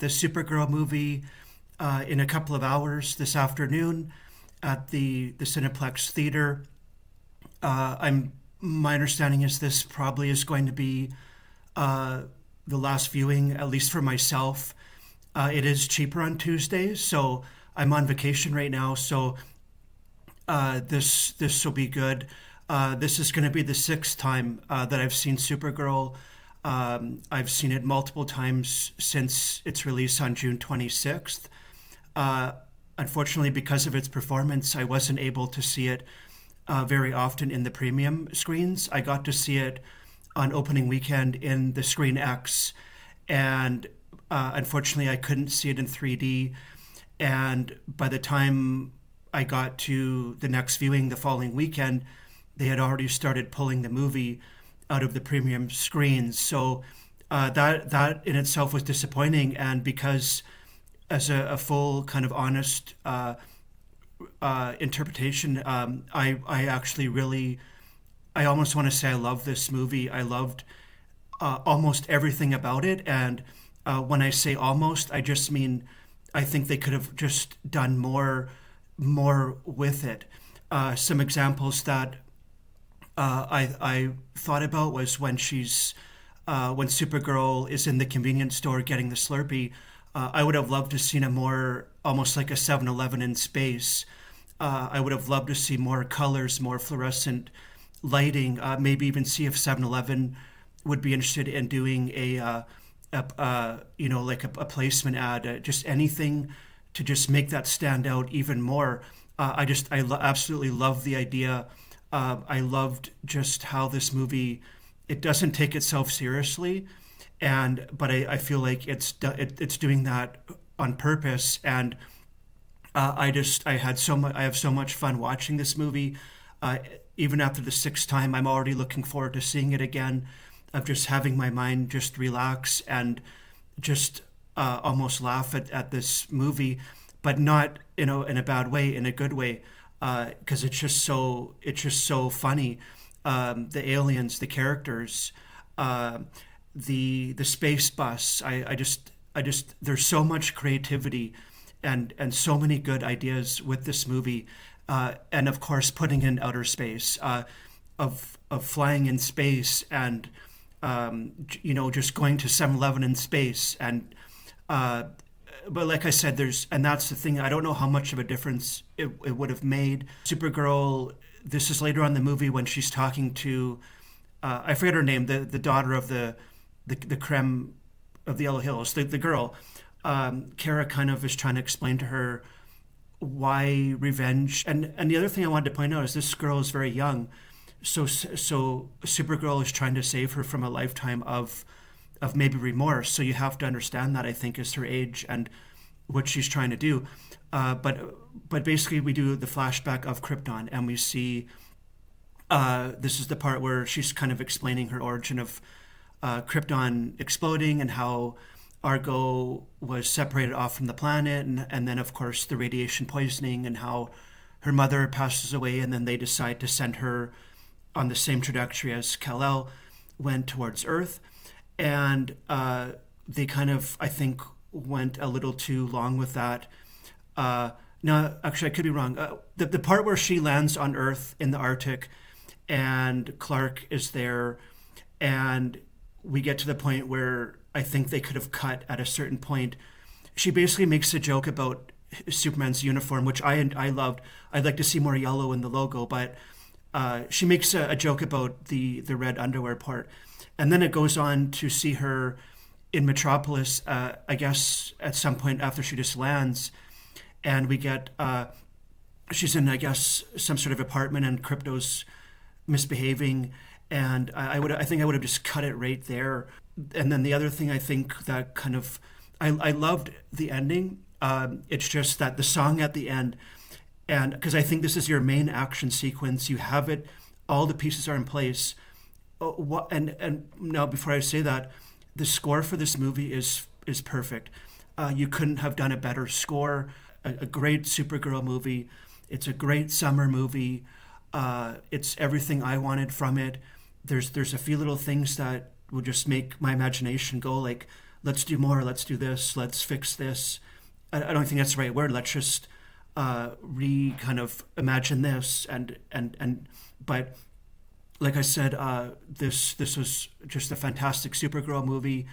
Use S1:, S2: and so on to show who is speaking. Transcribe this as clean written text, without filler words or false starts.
S1: the Supergirl movie in a couple of hours this afternoon at the Cineplex Theater. I'm My understanding is this probably is going to be uh, the last viewing, at least for myself. It is cheaper on Tuesdays, so I'm on vacation right now. So this will be good. This is going to be the sixth time that I've seen Supergirl. I've seen it multiple times since its release on June 26th. Uh, Unfortunately, because of its performance, I wasn't able to see it very often in the premium screens. I got to see it on opening weekend in the Screen X, and unfortunately, I couldn't see it in 3D. And by the time I got to the next viewing the following weekend, they had already started pulling the movie out of the premium screens. So that in itself was disappointing. And because as a full kind of honest interpretation, I actually really, I almost want to say I love this movie. I loved almost everything about it. And when I say almost, I just mean I think they could have just done more with it. Some examples that I thought about was when Supergirl is in the convenience store getting the Slurpee. I would have loved to seen a more almost like a 7-Eleven in space. I would have loved to see more colors, more fluorescent lighting. Maybe even see if 7-Eleven would be interested in doing like a placement ad, just anything to just make that stand out even more. Absolutely love the idea. I loved just how this movie, it doesn't take itself seriously, but I feel like it's doing that on purpose. And I have so much fun watching this movie. Uh, Even after the sixth time, I'm already looking forward to seeing it again, of just having my mind just relax and just almost laugh at this movie, but not in a bad way, in a good way, because it's just so funny. The aliens, the characters, uh, the space bus. I just there's so much creativity and so many good ideas with this movie, and of course putting in outer space, of flying in space, and just going to 7-Eleven in space. And uh, but like I said, and that's the thing. I don't know how much of a difference it would have made. Supergirl. This is later on in the movie when she's talking to, I forget her name, the daughter of the creme of the Yellow Hills, the girl. Kara kind of is trying to explain to her why revenge. And the other thing I wanted to point out is this girl is very young, so Supergirl is trying to save her from a lifetime of maybe remorse. So you have to understand that, I think, is her age and what she's trying to do. But basically, we do the flashback of Krypton, and we see this is the part where she's kind of explaining her origin of Krypton exploding and how Argo was separated off from the planet, and then of course the radiation poisoning, and how her mother passes away, and then they decide to send her on the same trajectory as Kal-El went towards Earth. And they kind of, I think, went a little too long with that. No, actually, I could be wrong. The part where she lands on Earth in the Arctic, and Clark is there, and we get to the point where I think they could have cut at a certain point. She basically makes a joke about Superman's uniform, which I loved. I'd like to see more yellow in the logo, but she makes a joke about the red underwear part. And then it goes on to see her in Metropolis, I guess, at some point after she just lands. And we get, she's in, I guess, some sort of apartment, and Crypto's misbehaving. And I think I would have just cut it right there. And then the other thing I think that kind of, I loved the ending. It's just that the song at the end, and because I think this is your main action sequence, you have it, all the pieces are in place. And now before I say that, the score for this movie is perfect. You couldn't have done a better score. A great Supergirl movie. It's a great summer movie. It's everything I wanted from it. There's a few little things that would just make my imagination go, like let's do more, let's do this, let's fix this. I don't think that's the right word. Let's just kind of imagine this and but like I said, this was just a fantastic Supergirl movie.